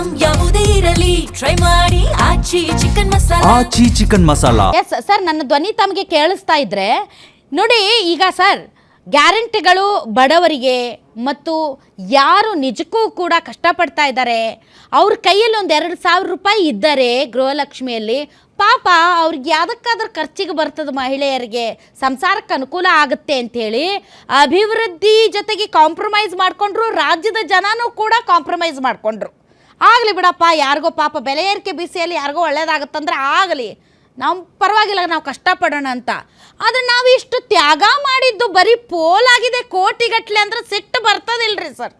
Item ಯಾವುದೇ ಇರಲಿ try ಮಾಡಿ ಆಚಿ ಚಿಕನ್ ಮಸಾಲಾ. ಆಚಿ ಚಿಕನ್ ಮಸಾಲಾ. ಎಸ್ ಸರ್, ನನ್ನ ಧ್ವನಿ ತಮಗೆ ಕೇಳಿಸ್ತಾ ಇದ್ರೆ ನೋಡಿ. ಈಗ ಸರ್, ಗ್ಯಾರಂಟಿಗಳು ಬಡವರಿಗೆ ಮತ್ತು ಯಾರು ನಿಜಕ್ಕೂ ಕೂಡ ಕಷ್ಟಪಡ್ತಾ ಇದ್ದಾರೆ, ಅವ್ರ ಕೈಯಲ್ಲಿ ಒಂದು 2,000 ರೂಪಾಯಿ ಇದ್ದರೆ ಗೃಹಲಕ್ಷ್ಮಿಯಲ್ಲಿ, ಪಾಪ ಅವ್ರಿಗೆ ಯಾವುದಕ್ಕಾದ್ರೂ ಖರ್ಚಿಗೆ ಬರ್ತದೆ, ಮಹಿಳೆಯರಿಗೆ ಸಂಸಾರಕ್ಕೆ ಅನುಕೂಲ ಆಗುತ್ತೆ ಅಂಥೇಳಿ ಅಭಿವೃದ್ಧಿ ಜೊತೆಗೆ ಕಾಂಪ್ರಮೈಸ್ ಮಾಡಿಕೊಂಡ್ರು. ರಾಜ್ಯದ ಜನನೂ ಕೂಡ ಕಾಂಪ್ರಮೈಸ್ ಮಾಡಿಕೊಂಡ್ರು. ಆಗಲಿ ಬಿಡಪ್ಪ, ಯಾರಿಗೋ ಪಾಪ ಬೆಲೆ ಏರಿಕೆ ಬಿಸಿಯಲ್ಲಿ ಯಾರಿಗೋ ಒಳ್ಳೇದಾಗುತ್ತಂದ್ರೆ ಆಗಲಿ, ನಾವು ಪರವಾಗಿಲ್ಲ, ನಾವು ಕಷ್ಟಪಡೋಣ ಅಂತ. ಆದರೆ ನಾವು ಇಷ್ಟು ತ್ಯಾಗ ಮಾಡಿದ್ದು ಬರೀ ಪೋಲಾಗಿದೆ ಕೋಟಿಗಟ್ಟಲೆ ಅಂದ್ರೆ ಸಿಟ್ಟು ಬರ್ತದಿಲ್ರಿ ಸರ್,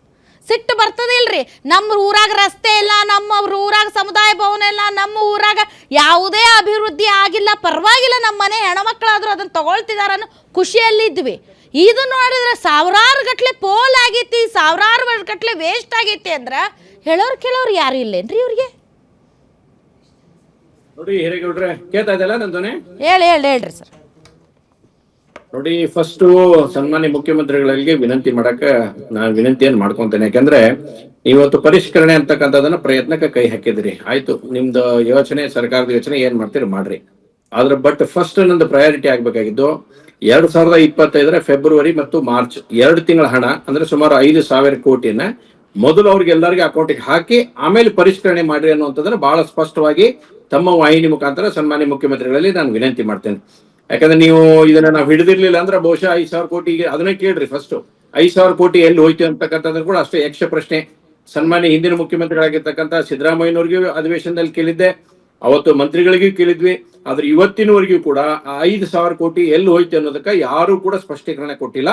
ಸಿಟ್ಟು ಬರ್ತದಿಲ್ರಿ. ನಮ್ಮ ಊರಾಗ ರಸ್ತೆ ಇಲ್ಲ, ನಮ್ಮ ಊರಾಗ ಸಮುದಾಯ ಭವನ ಇಲ್ಲ, ನಮ್ಮ ಊರಾಗ ಯಾವುದೇ ಅಭಿವೃದ್ಧಿ ಆಗಿಲ್ಲ, ಪರವಾಗಿಲ್ಲ, ನಮ್ಮ ಮನೆ ಹೆಣ್ಮಕ್ಳಾದರೂ ಅದನ್ನು ತಗೊಳ್ತಿದಾರ ಅನ್ನೋ ಖುಷಿಯಲ್ಲಿದ್ವಿ. ಇದು ನೋಡಿದ್ರೆ ಸಾವಿರಾರು ಗಟ್ಟಲೆ ಪೋಲ್ ಆಗೈತಿ, ಸಾವಿರಾರು ಗಟ್ಟಲೆ ವೇಸ್ಟ್ ಆಗೈತಿ ಅಂದ್ರೆ ಹೇಳೋರು ಕೇಳೋರು ಯಾರು ಇಲ್ಲೇನ್ರಿ ಇವ್ರಿಗೆ? ನೋಡಿ ಹಿರೇಗೌಡ್ರೆ, ಕೇಳ್ತಾ ಇದೆಯಲ್ಲ ನಂದನೆ? ಹೇಳ್ರಿ ಸರ್. ನೋಡಿ, ಫಸ್ಟ್ ಸನ್ಮಾನ್ಯ ಮುಖ್ಯಮಂತ್ರಿಗಳಿಗೆ ವಿನಂತಿ ಮಾಡಕ ನಾನು ವಿನಂತಿಯನ್ನು ಮಾಡ್ಕೊಂತೇನೆ. ಯಾಕಂದ್ರೆ ಇವತ್ತು ಪರಿಷ್ಕರಣೆ ಅಂತಕ್ಕಂಥದನ್ನ ಪ್ರಯತ್ನಕ್ಕೆ ಕೈ ಹಾಕಿದ್ರಿ, ಆಯ್ತು, ನಿಮ್ದು ಯೋಚನೆ, ಸರ್ಕಾರದ ಯೋಚನೆ ಏನ್ ಮಾಡ್ತೀರಿ ಮಾಡ್ರಿ. ಆದ್ರೆ ಬಟ್ ಫಸ್ಟ್ ನಂದು ಪ್ರಯಾರಿಟಿ ಆಗ್ಬೇಕಾಗಿದ್ದು 2025 ಫೆಬ್ರವರಿ ಮತ್ತು ಮಾರ್ಚ್ 2 ತಿಂಗಳ ಹಣ ಅಂದ್ರೆ ಸುಮಾರು 5,000 ಕೋಟಿಯನ್ನ ಮೊದಲು ಅವ್ರಿಗೆಲ್ಲರಿಗೂ ಅಕೌಂಟಿಗೆ ಹಾಕಿ ಆಮೇಲೆ ಪರಿಷ್ಕರಣೆ ಮಾಡ್ರಿ ಅನ್ನುವಂಥದ್ದನ್ನ ಬಹಳ ಸ್ಪಷ್ಟವಾಗಿ ತಮ್ಮ ವಾಹಿನಿ ಮುಖಾಂತರ ಸನ್ಮಾನ್ಯ ಮುಖ್ಯಮಂತ್ರಿಗಳಲ್ಲಿ ನಾನು ವಿನಂತಿ ಮಾಡ್ತೇನೆ. ಯಾಕಂದ್ರೆ ನೀವು ಇದನ್ನ ನಾವು ಹಿಡಿದಿರ್ಲಿಲ್ಲ ಅಂದ್ರೆ ಬಹುಶಃ 5,000 ಕೋಟಿಗೆ ಅದನ್ನೇ ಕೇಳ್ರಿ. ಫಸ್ಟ್ 5,000 ಕೋಟಿ ಎಲ್ಲಿ ಹೋಯ್ತು ಅಂತಕ್ಕಂಥದ್ದು ಕೂಡ ಅಷ್ಟೇ ಯಕ್ಷ ಪ್ರಶ್ನೆ. ಸನ್ಮಾನ್ಯ ಹಿಂದಿನ ಮುಖ್ಯಮಂತ್ರಿಗಳಾಗಿರ್ತಕ್ಕಂಥ ಸಿದ್ದರಾಮಯ್ಯನವ್ರಿಗೂ ಅಧಿವೇಶನದಲ್ಲಿ ಕೇಳಿದ್ದೆ, ಅವತ್ತು ಮಂತ್ರಿಗಳಿಗೂ ಕೇಳಿದ್ವಿ. ಆದ್ರೆ ಇವತ್ತಿನವರೆಗೂ ಕೂಡ 5,000 ಕೋಟಿ ಎಲ್ಲಿ ಹೋಯ್ತು ಅನ್ನೋದಕ್ಕೆ ಯಾರು ಕೂಡ ಸ್ಪಷ್ಟೀಕರಣ ಕೊಟ್ಟಿಲ್ಲ.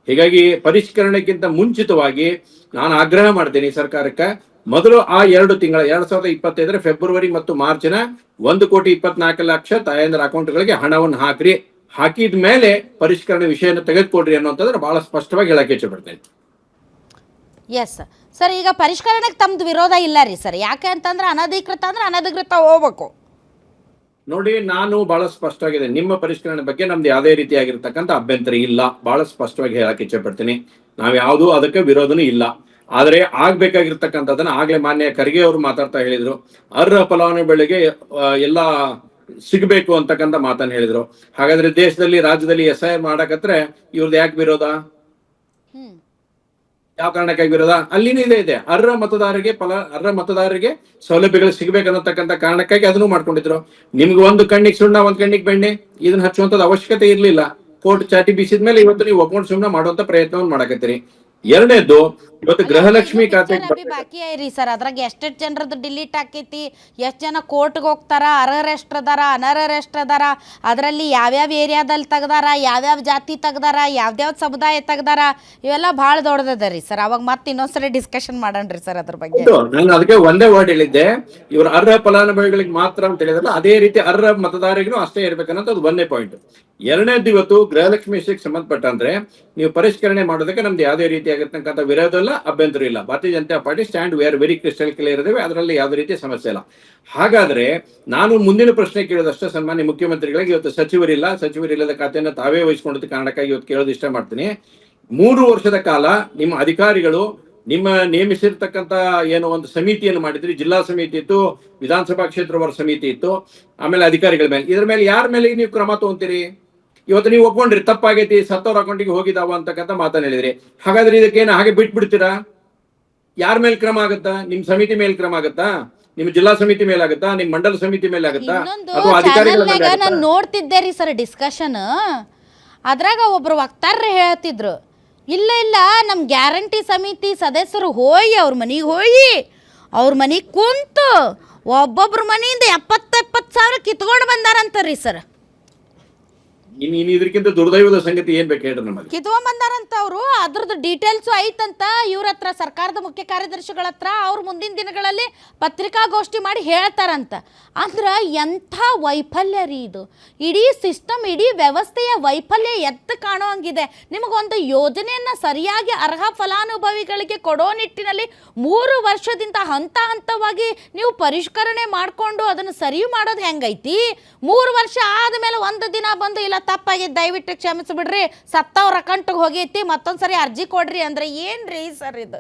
ಹೀಗಾಗಿ ಪರಿಷ್ಕರಣೆಗಿಂತ ಮುಂಚಿತವಾಗಿ ನಾನು ಆಗ್ರಹ ಮಾಡ್ತೇನೆ ಸರ್ಕಾರಕ್ಕೆ, ಮೊದಲು ಆ 2 ತಿಂಗಳ 2025 ಫೆಬ್ರವರಿ ಮತ್ತು ಮಾರ್ಚ್ನ 1,24,00,000 ತಾಯಂದ್ರ ಅಕೌಂಟ್ಗಳಿಗೆ ಹಣವನ್ನು ಹಾಕ್ರಿ, ಹಾಕಿದ ಮೇಲೆ ಪರಿಷ್ಕರಣೆ ವಿಷಯನ ತೆಗೆದುಕೊಡ್ರಿ ಅನ್ನೋಂಥದ್ರೆ ಬಹಳ ಸ್ಪಷ್ಟವಾಗಿ ಹೇಳಕ್ಕೆ ಇಚ್ಛೆಪಡ್ತೇನೆ. ಎಸ್ ಸರ್, ಈಗ ಪರಿಷ್ಕರಣೆಗೆ ತಮ್ದು ವಿರೋಧ ಇಲ್ಲ ರೀ ಸರ್. ಯಾಕೆ ಅಂತಂದ್ರೆ ಅನಧಿಕೃತ ಅಂದ್ರೆ ಅನಧಿಕೃತ ಹೋಗ್ಬೇಕು. ನೋಡಿ, ನಾನು ಬಹಳ ಸ್ಪಷ್ಟವಾಗಿದೆ, ನಿಮ್ಮ ಪರಿಷ್ಕರಣೆ ಬಗ್ಗೆ ನಮ್ದು ಯಾವುದೇ ರೀತಿಯಾಗಿರ್ತಕ್ಕಂಥ ಅಭ್ಯಂತರ ಇಲ್ಲ, ಬಹಳ ಸ್ಪಷ್ಟವಾಗಿ ಹೇಳಕ್ಕೆ ಇಚ್ಛೆ ಪಡ್ತೀನಿ. ನಾವ್ ಯಾವುದು ಅದಕ್ಕೆ ವಿರೋಧನೂ ಇಲ್ಲ. ಆದ್ರೆ ಆಗ್ಬೇಕಾಗಿರ್ತಕ್ಕಂಥದ್ದನ್ನ ಆಗ್ಲೇ ಮಾನ್ಯ ಖರ್ಗೆ ಅವರು ಮಾತಾಡ್ತಾ ಹೇಳಿದ್ರು, ಅರ್ಹ ಫಲಾನುಭವಿಗಳಿಗೆ ಎಲ್ಲ ಸಿಗ್ಬೇಕು ಅಂತಕ್ಕಂಥ ಮಾತನ್ನ ಹೇಳಿದ್ರು. ಹಾಗಾದ್ರೆ ದೇಶದಲ್ಲಿ ರಾಜ್ಯದಲ್ಲಿ SIR ಮಾಡಕತ್ರೆ ಇವ್ರದ್ದು ಯಾಕೆ ವಿರೋಧ? ಯಾವ ಕಾರಣಕ್ಕಾಗಿ ವಿರೋಧ? ಅಲ್ಲಿನೂ ಇದೆ ಅರ್ಹ ಮತದಾರರಿಗೆ ಸೌಲಭ್ಯಗಳು ಸಿಗ್ಬೇಕನ್ನತಕ್ಕಂಥ ಕಾರಣಕ್ಕಾಗಿ ಅದನ್ನು ಮಾಡ್ಕೊಂಡಿದ್ರು. ನಿಮ್ಗೆ ಒಂದು ಕಣ್ಣಿಗೆ ಸುಣ್ಣ ಒಂದ್ ಕಣ್ಣಿಗೆ ಬೆಣ್ಣೆ ಇದನ್ನ ಹಚ್ಚುವಂತದ್ದು ಅವಶ್ಯಕತೆ ಇರ್ಲಿಲ್ಲ. ಕೋರ್ಟ್ ಚಾಟಿ ಬೀಸಿದ ಮೇಲೆ ಇವತ್ತು ನೀವು ಒಪ್ಕೊಂಡು ಸುಮ್ಮನೆ ಮಾಡುವಂತ ಪ್ರಯತ್ನವನ್ನು ಮಾಡಕತ್ತೀರಿ. ಎರಡನೇದು, ಇವತ್ತು ಗೃಹಲಕ್ಷ್ಮಿ ಖಾತೆ ಬಾಕಿ ಐರಿ ಸರ್, ಅದ್ರಾಗ ಎಷ್ಟು ಜನರದ್ದು ಡಿಲೀಟ್ ಆಕೈತಿ, ಎಷ್ಟು ಜನ ಕೋರ್ಟ್ಗೆ ಹೋಗ್ತಾರ, ಅರ್ಹರೆಷ್ಟದಾರ, ಅನರ್ಹರೆಷ್ಟದಾರ, ಅದರಲ್ಲಿ ಯಾವ್ಯಾವ ಏರಿಯಾದಲ್ಲಿ ತೆಗ್ದಾರ, ಯಾವ್ಯಾವ ಜಾತಿ ತೆಗ್ದಾರ, ಯಾವ್ದಾವ್ ಸಮುದಾಯ ತೆಗ್ದಾರ, ಇವೆಲ್ಲ ಭಾಳ ದೊಡ್ಡದ ರೀ ಸರ್. ಅವಾಗ ಮತ್ತೆ ಇನ್ನೊಂದ್ಸರಿ ಡಿಸ್ಕಷನ್ ಮಾಡೋಣ್ರಿ ಸರ್ ಅದ್ರ ಬಗ್ಗೆ. ನಾನು ಅದಕ್ಕೆ ಒಂದೇ ವರ್ಡ್ ಹೇಳಿದ್ದೆ, ಇವರು ಅರ್ಹ ಫಲಾನುಭವಿಗಳಿಗೆ ಮಾತ್ರ ಅಂತ ಹೇಳಿದ್ರಲ್ಲ, ಅದೇ ರೀತಿ ಅರ್ಹ ಮತದಾರರಿಗೂ ಅಷ್ಟೇ ಇರ್ಬೇಕನ್ನೋದು ಅದು ಒಂದೇ ಪಾಯಿಂಟ್. ಎರಡನೇದು, ಇವತ್ತು ಗೃಹಲಕ್ಷ್ಮಿ ವಿಷಯಕ್ಕೆ ಸಂಬಂಧಪಟ್ಟಂದ್ರೆ ನೀವು ಪರಿಷ್ಕರಣೆ ಮಾಡೋದಕ್ಕೆ ನಮ್ದು ಯಾವುದೇ ರೀತಿಯಾಗಿರ್ತಕ್ಕಂಥ ವಿರೋಧ ಇಲ್ಲ, ಅಭ್ಯಂತರ ಇಲ್ಲ. ಭಾರತೀಯ Janata party stand we are very crystal clear ಇದ್ದೇವೆ, ಅದರಲ್ಲಿ ಯಾವುದೇ ರೀತಿಯ ಸಮಸ್ಯೆ ಇಲ್ಲ. ಹಾಗಾದ್ರೆ ನಾನು ಮುಂದಿನ ಪ್ರಶ್ನೆ ಕೇಳೋದಷ್ಟೇ ಸನ್ಮಾನ್ಯ ಮುಖ್ಯಮಂತ್ರಿಗಳಿಗೆ, ಇವತ್ತು ಸಚಿವರಿಲ್ಲದ ಖಾತೆಯನ್ನು ತಾವೇ ವಹಿಸಿಕೊಂಡಿದ್ದ ಕಾರಣಕ್ಕಾಗಿ ಇವತ್ತು ಕೇಳೋದು ಇಷ್ಟ ಮಾಡ್ತೀನಿ. 3 ವರ್ಷದ ಕಾಲ ನಿಮ್ಮ ಅಧಿಕಾರಿಗಳು ನಿಮ್ಮ ನೇಮಿಸಿರ್ತಕ್ಕಂಥ ಏನೋ ಒಂದು ಸಮಿತಿಯನ್ನು ಮಾಡಿದ್ರಿ, ಜಿಲ್ಲಾ ಸಮಿತಿ ಇತ್ತು, ವಿಧಾನಸಭಾ ಕ್ಷೇತ್ರವಾರ ಸಮಿತಿ ಇತ್ತು, ಆಮೇಲೆ ಅಧಿಕಾರಿಗಳ ಮೇಲೆ, ಇದ್ರ ಮೇಲೆ ಯಾರ ಮೇಲೆ ನೀವು ಕ್ರಮ ತಗೊಂತೀರಿ? ಇವತ್ತು ನೀವು ಒಪ್ಕೊಂಡ್ರಿ ತಪ್ಪಾಗೈತಿ, ಸತ್ತವ್ರ ಅಕೌಂಟಿಗೆ ಹೋಗಿದಾವ ಅಂತಕ್ಕಂಥ ಮಾತನ್ನ ಹೇಳಿದ್ರಿ. ಹಾಗಾದ್ರೆ ಇದಕ್ಕೇನು ಹಾಗೆ ಬಿಟ್ಬಿಡ್ತೀರಾ? ಯಾರ ಮೇಲೆ ಕ್ರಮ ಆಗುತ್ತಾ? ನಿಮ್ ಸಮಿತಿ ಮೇಲೆ ಕ್ರಮ ಆಗುತ್ತಾ? ನಿಮ್ ಜಿಲ್ಲಾ ಸಮಿತಿ ಮೇಲೆ ಆಗುತ್ತಾ? ನಿಮ್ ಮಂಡಲ ಸಮಿತಿ ಮೇಲೆ ಆಗುತ್ತಾ? ಅಥವಾ ಅಧಿಕಾರಿಗಳ ಮೇಲೆ? ನಾನು ನೋಡ್ತಿದ್ದೆ ರೀ ಸರ್ ಡಿಸ್ಕಷನ್, ಅದ್ರಾಗ ಒಬ್ರು ವಕ್ತಾರರು ಹೇಳ್ತಿದ್ರು, ಇಲ್ಲ ನಮ್ಮ ಗ್ಯಾರಂಟಿ ಸಮಿತಿ ಸದಸ್ಯರು ಅವ್ರ ಮನೆಗೆ ಕುಂತು ಒಬ್ಬೊಬ್ರ ಮನೆಯಿಂದ 70 ಸಾವಿರ ಕಿತ್ಕೊಂಡು ಬಂದಾರಂತಾರ್ರಿ ಸರ್. ಇನ್ನು ಇದಕ್ಕಿಂತ ದುರ್ದೈವದ ಸಂಗತಿ ಏನ್ ಬೇಕು ಹೇಳ್ರಿ ನಮಗೆ? ಕಿತ್ಕೊಂಡ್ಬಂದಾರಂತ ಅವರು, ಅದ್ರದ್ದು ಡೀಟೇಲ್ಸು ಐತಂತ ಇವ್ರ ಹತ್ರ, ಸರ್ಕಾರದ ಮುಖ್ಯ ಕಾರ್ಯದರ್ಶಿಗಳ ಹತ್ರ. ಅವ್ರು ಮುಂದಿನ ದಿನಗಳಲ್ಲಿ ಪತ್ರಿಕಾಗೋಷ್ಠಿ ಮಾಡಿ ಹೇಳ್ತಾರಂತ. ಅಂದ್ರೆ ಎಂಥ ವೈಫಲ್ಯ ರೀ ಇದು! ಇಡೀ ಸಿಸ್ಟಮ್, ಇಡೀ ವ್ಯವಸ್ಥೆಯ ವೈಫಲ್ಯ ಎತ್ತು ಕಾಣುವಂಗಿದೆ. ನಿಮಗೊಂದು ಯೋಜನೆಯನ್ನು ಸರಿಯಾಗಿ ಅರ್ಹ ಫಲಾನುಭವಿಗಳಿಗೆ ಕೊಡೋ ನಿಟ್ಟಿನಲ್ಲಿ 3 ವರ್ಷದಿಂದ ಹಂತವಾಗಿ ನೀವು ಪರಿಷ್ಕರಣೆ ಮಾಡಿಕೊಂಡು ಅದನ್ನು ಸರಿ ಮಾಡೋದು ಹೆಂಗೈತಿ? 3 ವರ್ಷ ಆದಮೇಲೆ ಒಂದು ದಿನ ಬಂದು ಇಲ್ಲ ತಪ್ಪಾಗಿ ದಯವಿಟ್ಟು ಕ್ಷಮಿಸಿಬಿಡ್ರಿ, ಸತ್ತವ್ರ ಅಕೌಂಟಿಗೆ ಹೋಗೈತಿ, ಮತ್ತೊಂದ್ಸರಿ ಅರ್ಜಿ ಕೊಡ್ರಿ ಅಂದ್ರೆ ಏನ್ರಿ ಸರ್ ಇದು?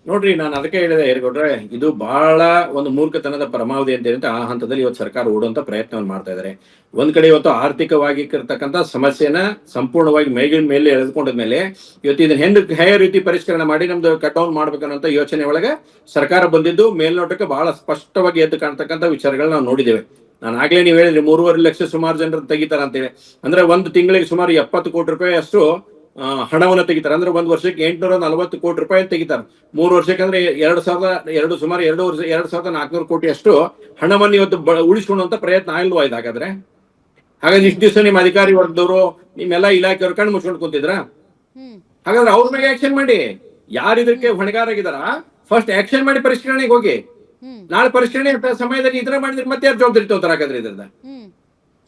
ನೋಡ್ರಿ, ನಾನು ಅದಕ್ಕೆ ಹೇಳಿದೆ ಏರ್ಗೌಡ್ರೆ, ಇದು ಬಹಳ ಒಂದು ಮೂರ್ಖತನದ ಪರಮಾವಧಿ ಅಂತ ಹೇಳಿದ್ರೆ ಆ ಹಂತದಲ್ಲಿ ಇವತ್ತು ಸರ್ಕಾರ ಓಡುವಂತ ಪ್ರಯತ್ನವನ್ನು ಮಾಡ್ತಾ ಇದ್ದಾರೆ. ಒಂದ್ ಕಡೆ ಇವತ್ತು ಆರ್ಥಿಕವಾಗಿ ಇರ್ತಕ್ಕಂಥ ಸಮಸ್ಯೆನ ಸಂಪೂರ್ಣವಾಗಿ ಮೇಲಿನ ಮೇಲೆ ಎಳೆದುಕೊಂಡ ಇವತ್ತು ಇದನ್ನ ಯಾವ ರೀತಿ ಪರಿಷ್ಕರಣೆ ಮಾಡಿ ನಮ್ದು ಕಟ್ ಡೌನ್ ಮಾಡ್ಬೇಕನ್ನೋ ಯೋಚನೆ ಒಳಗೆ ಸರ್ಕಾರ ಬಂದಿದ್ದು ಮೇಲ್ನೋಟಕ್ಕೆ ಬಹಳ ಸ್ಪಷ್ಟವಾಗಿ ಎದ್ದು ಕಾಣ್ತಕ್ಕಂಥ ವಿಚಾರಗಳು ನಾವು ನೋಡಿದ್ದೇವೆ. ನಾನು ಆಗ್ಲೇ ನೀವು ಹೇಳಿದ್ರಿ 3.5 ಲಕ್ಷ ಸುಮಾರು ಜನರು ತೆಗಿತಾರ ಅಂತೇಳಿ. ಅಂದ್ರೆ ಒಂದು ತಿಂಗಳಿಗೆ ಸುಮಾರು 70 ಕೋಟಿ ರೂಪಾಯಿ ಅಷ್ಟು ಹಣವನ್ನು ತೆಗಿತಾರೆ. ಅಂದ್ರೆ ಒಂದ್ ವರ್ಷಕ್ಕೆ 840 ಕೋಟಿ ರೂಪಾಯಿ ತೆಗಿತಾರೆ. 3 ವರ್ಷಕ್ಕೆ ಅಂದ್ರೆ 2,400 ಕೋಟಿ ಅಷ್ಟು ಹಣವನ್ನು ಇವತ್ತು ಉಳಿಸ್ಕೊಳ್ಳುವಂತ ಪ್ರಯತ್ನ ಆಗಿಲ್ವಾ ಇದು? ಹಾಗಾದ್ರೆ ಇಷ್ಟು ದಿವಸ ನಿಮ್ಮ ಅಧಿಕಾರಿ ವರ್ಗದವರು ನಿಮ್ಮೆಲ್ಲ ಇಲಾಖೆಯವರು ಕಣ್ಣು ಮುಚ್ಕೊಂಡು ಕುಂತಿದ್ರ? ಹಾಗಾದ್ರೆ ಅವ್ರ ಮೇಲೆ ಆಕ್ಷನ್ ಮಾಡಿ. ಯಾರು ಇದಕ್ಕೆ ಹೊಣೆಗಾರಾಗಿದಾರ ಫಸ್ಟ್ ಆಕ್ಷನ್ ಮಾಡಿ ಪರಿಷ್ಕರಣೆಗೆ ಹೋಗಿ. ನಾಳೆ ಪರಿಷ್ಕರಣೆ ಸಮಯದಲ್ಲಿ ಇತರ ಮಾಡಿದ್ರೆ ಮತ್ತೆ ಯಾರು ಜವಾಬ್ದಾರಿ ತಗೋತಾರ? ಹಾಗಾದ್ರೆ ಇದ್ರದ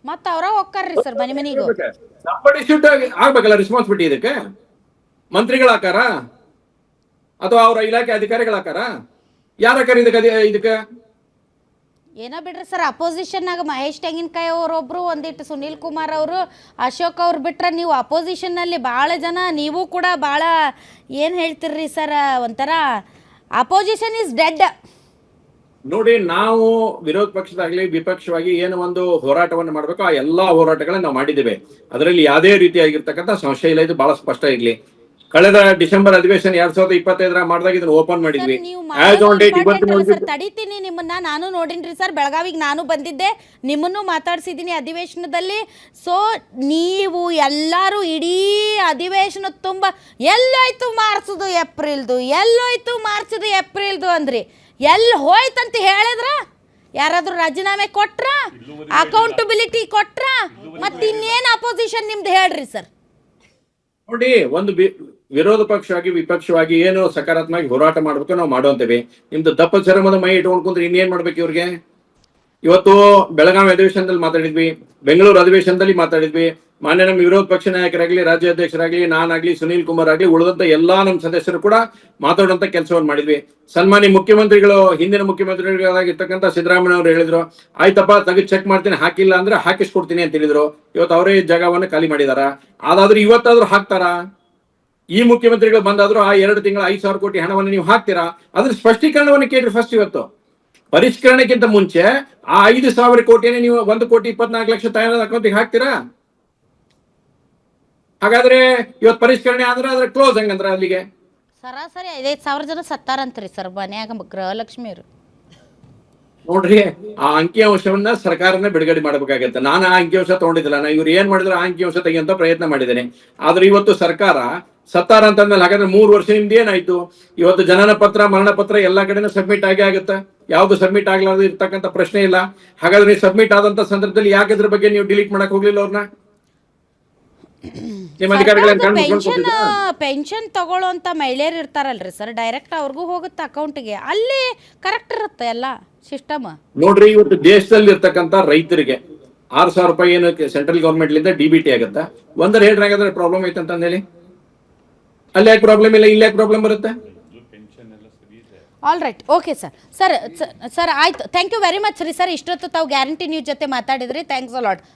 ಮತ್ತ ಅವ್ರ ಹೋಗ್ತಾರ್ರಿ ಸರ್ ಮನೆ ಮನೆಗೂ. ಆಗ್ಬೇಕಲ್ಲ ರೆಸ್ಪಾನ್ಸಿಬಿಲಿಟಿ. ಇದಕ್ಕೆ ಮಂತ್ರಿಗಳ ಆಕಾರ ಅಥವಾ ಅವರ ಇಲಾಖೆ ಅಧಿಕಾರಿಗಳ ಆಕಾರ ಯಾರ ಆಕಾರ ಇದಕ್ಕೆ? ಏನೋ ಬಿಡ್ರಿ ಸರ್, ಅಪೋಸಿಷನ್ನಾಗ ಮಹೇಶ್ ತೆಂಗಿನಕಾಯಿ ಅವರೊಬ್ರು, ಒಂದಿಟ್ಟು ಸುನೀಲ್ ಕುಮಾರ್ ಅವರು, ಅಶೋಕ್ ಅವ್ರು ಬಿಟ್ರೆ ನೀವು ಅಪೋಸಿಷನ್ನಲ್ಲಿ ಭಾಳ ಜನ, ನೀವು ಕೂಡ ಭಾಳ ಏನು ಹೇಳ್ತಿರ್ರಿ ಸರ್, ಒಂಥರ ಅಪೋಸಿಷನ್ ಇಸ್ ಡೆಡ್. ನೋಡಿ, ನಾವು ವಿರೋಧ ಪಕ್ಷದಾಗ್ಲಿ ವಿಪಕ್ಷವಾಗಿ ಏನು ಒಂದು ಹೋರಾಟವನ್ನು ಮಾಡ್ಬೇಕು, ಆ ಎಲ್ಲಾ ಹೋರಾಟಗಳನ್ನ ನಾವು ಮಾಡಿದ್ದೇವೆ. ಅದರಲ್ಲಿ ಯಾವುದೇ ರೀತಿಯಾಗಿರ್ತಕ್ಕಂಥ ಸಂಶಯ ಇಲ್ಲ. ಇದು ಬಹಳ ಸ್ಪಷ್ಟ ಇರ್ಲಿ. ಕಳೆದ ಡಿಸೆಂಬರ್ ಅಧಿವೇಶನ 2025 ಮಾಡಿದಾಗ ಇದನ್ನ ಓಪನ್ ಮಾಡಿದ್ವಿ. ತಡಿತೀನಿ ನಿಮ್ಮನ್ನ, ನಾನು ನೋಡಿನ್ರಿ ಸರ್, ಬೆಳಗಾವಿಗೆ ನಾನು ಬಂದಿದ್ದೆ, ನಿಮ್ಮನ್ನು ಮಾತಾಡ್ಸಿದ್ದೀನಿ ಅಧಿವೇಶನದಲ್ಲಿ. ಸೊ ನೀವು ಎಲ್ಲರೂ ಇಡೀ ಅಧಿವೇಶನ ತುಂಬ ಎಲ್ಲೋಯ್ತು ಮಾರ್ಚದು ಏಪ್ರಿಲ್ದು ಅಂದ್ರಿ. ಎಲ್ಲಿ ಹೋಯ್ತಂತ ಹೇಳಿದ್ರ? ಯಾರಾದ್ರೂ ರಾಜೀನಾಮೆ ಕೊಟ್ರ? ಅಕೌಂಟಬಿಲಿಟಿ ಕೊಟ್ರ? ಮತ್ತಿನ್ನೇನು ಅಪೋಸಿಷನ್ ನಿಮ್ದು ಹೇಳ್ರಿ ಸರ್. ನೋಡಿ, ಒಂದು ವಿರೋಧ ಪಕ್ಷವಾಗಿ ವಿಪಕ್ಷವಾಗಿ ಏನು ಸಕಾರಾತ್ಮಕ ಹೋರಾಟ ಮಾಡ್ಬೇಕು ನಾವು ಮಾಡುವಂತೇವೆ. ನಿಮ್ದು ದಪ್ಪ ಚರ್ಮದ ಮೈ ಇಟ್ಕೊಂಡು ಕುಂತ್ರೆ ಇನ್ನೇನ್ ಮಾಡ್ಬೇಕು ಇವ್ರಿಗೆ? ಇವತ್ತು ಬೆಳಗಾವಿ ಅಧಿವೇಶನದಲ್ಲಿ ಮಾತಾಡಿದ್ವಿ, ಬೆಂಗಳೂರು ಅಧಿವೇಶನದಲ್ಲಿ ಮಾತಾಡಿದ್ವಿ. ಮಾನ್ಯ ನಮ್ಮ ವಿರೋಧ ಪಕ್ಷ ನಾಯಕರಾಗ್ಲಿ, ರಾಜ್ಯಾಧ್ಯಕ್ಷರಾಗ್ಲಿ, ನಾನಾಗ್ಲಿ, ಸುನೀಲ್ ಕುಮಾರ್ ಆಗ್ಲಿ, ಉಳಿದಂತ ಎಲ್ಲಾ ನಮ್ಮ ಸದಸ್ಯರು ಕೂಡ ಮಾತಾಡುವಂತ ಕೆಲಸವನ್ನು ಮಾಡಿದ್ವಿ. ಸನ್ಮಾನ್ಯ ಮುಖ್ಯಮಂತ್ರಿಗಳು, ಹಿಂದಿನ ಮುಖ್ಯಮಂತ್ರಿಗಳಾಗಿರ್ತಕ್ಕಂಥ ಸಿದ್ದರಾಮಯ್ಯ ಅವರು ಹೇಳಿದ್ರು, ಆಯ್ತಪ್ಪ ತೆಗೆದು ಚೆಕ್ ಮಾಡ್ತೀನಿ, ಹಾಕಿಲ್ಲ ಅಂದ್ರೆ ಹಾಕಿಸ್ಕೊಡ್ತೀನಿ ಅಂತ ಹೇಳಿದ್ರು. ಇವತ್ತು ಅವರೇ ಜಾಗವನ್ನು ಖಾಲಿ ಮಾಡಿದಾರ. ಅದಾದ್ರೂ ಇವತ್ತಾದ್ರೂ ಹಾಕ್ತಾರ? ಈ ಮುಖ್ಯಮಂತ್ರಿಗಳು ಬಂದಾದ್ರು ಆ 2 ತಿಂಗಳ 5,000 ಕೋಟಿ ಹಣವನ್ನು ನೀವು ಹಾಕ್ತೀರಾ? ಅದ್ರ ಸ್ಪಷ್ಟೀಕರಣವನ್ನು ಕೇಳ್ರಿ ಫಸ್ಟ್. ಇವತ್ತು ಪರಿಷ್ಕರಣೆಗಿಂತ ಮುಂಚೆ ಆ 5,000 ಕೋಟಿನೇ ನೀವು 1,24,00,000 ತಯಾರಾದ ಅಕೌಂಟಿಗೆ ಹಾಕ್ತೀರಾ? ಹಾಗಾದ್ರೆ ಇವತ್ತು ಪರಿಷ್ಕರಣೆ ಆದ್ರೆ ಅದ್ರ ಕ್ಲೋಸ್ ಹಂಗಂದ್ರ ಅಲ್ಲಿಗೆ ಸರಾಸರಿ 5,000 ಜನ ಸತ್ತಾರಂತ್ರಿ ಸರ್ ಮನ್ಯಾಗ ಗೃಹಲಕ್ಷ್ಮಿಯರು. ನೋಡ್ರಿ, ಆ ಅಂಕಿಅಂಶವನ್ನ ಸರ್ಕಾರನೇ ಬಿಡುಗಡೆ ಮಾಡಬೇಕಾಗತ್ತೆ. ನಾನು ಆ ಅಂಕಿಅಂಶ ತಗೊಂಡಿದ್ದಿಲ್ಲ. ನಾ ಇವ್ರು ಏನ್ ಮಾಡಿದ್ರು ಆ ಅಂಕಿಅಂಶ ತೆಗೆಯುವಂತ ಪ್ರಯತ್ನ ಮಾಡಿದ್ದೇನೆ. ಆದ್ರೆ ಇವತ್ತು ಸರ್ಕಾರ ಸತ್ತಾರ ಅಂತಂದ್ಮೇಲೆ ಹಾಗಾದ್ರೆ 3 ವರ್ಷ ನಿಮ್ದು ಏನಾಯ್ತು? ಇವತ್ತು ಜನನ ಪತ್ರ, ಮರಣ ಪತ್ರ ಎಲ್ಲಾ ಕಡೆನೂ ಸಬ್ಮಿಟ್ ಆಗುತ್ತೆ. ಯಾವ್ದು ಸಬ್ಮಿಟ್ ಆಗ್ಲಾರ್ದು ಇರ್ತಕ್ಕಂಥ ಪ್ರಶ್ನೆ ಇಲ್ಲ. ಹಾಗಾದ್ರೆ ನೀವು ಸಬ್ಮಿಟ್ ಆದಂತ ಸಂದರ್ಭದಲ್ಲಿ ಯಾಕೆ ಅದ್ರ ಬಗ್ಗೆ ನೀವು ಡಿಲೀಟ್ ಮಾಡಕ್ ಹೋಗ್ಲಿಲ್ಲ ಅವ್ರನ್ನ? ಪೆನ್ಷನ್ ತಗೊಳ್ಳೋಂತ ಮಹಿಳೆಯರು ಇರ್ತಾರಲ್ರಿ ಸರ್, ಡೈರೆಕ್ಟ್ ಅವ್ರಿಗೂ ಹೋಗುತ್ತೆ ಅಕೌಂಟ್ಗೆ. ಅಲ್ಲಿ ಕರೆಕ್ಟ್ ಇರುತ್ತೆ ಎಲ್ಲ ಸಿಸ್ಟಮ್. ನೋಡ್ರಿ, ಇವತ್ತು ದೇಶದಲ್ಲಿ ಇರ್ತಕ್ಕಂಥ ರೈತರಿಗೆ 6,000 ರೂಪಾಯಿ ಏನು ಸೆಂಟ್ರಲ್ ಗೌರ್ಮೆಂಟ್ ಲಿಂದ ಡಿಬಿಟಿ ಆಗುತ್ತೆ. ಒಂದರ ಹೇಳ್ರಿ, ಹಾಗಾದ್ರೆ ಪ್ರಾಬ್ಲಮ್ ಐತೆ ಅಂತ ಹೇಳಿ. ಅಲ್ಲಿ ಯಾಕೆ ಪ್ರಾಬ್ಲಮ್ ಇಲ್ಲ, ಇಲ್ಲಿ ಯಾಕೆ ಪ್ರಾಬ್ಲಮ್ ಬರುತ್ತೆ? ಆಲ್ ರೈಟ್, ಓಕೆ ಸರ್ ಆಯ್ತು. ಥ್ಯಾಂಕ್ ಯು ವೆರಿ ಮಚ್ ರೀ ಸರ್. ಇಷ್ಟೊತ್ತು ತಾವು ಗ್ಯಾರಂಟಿ ನ್ಯೂಸ್ ಜೊತೆ ಮಾತಾಡಿದ್ರಿ. Thanks a lot.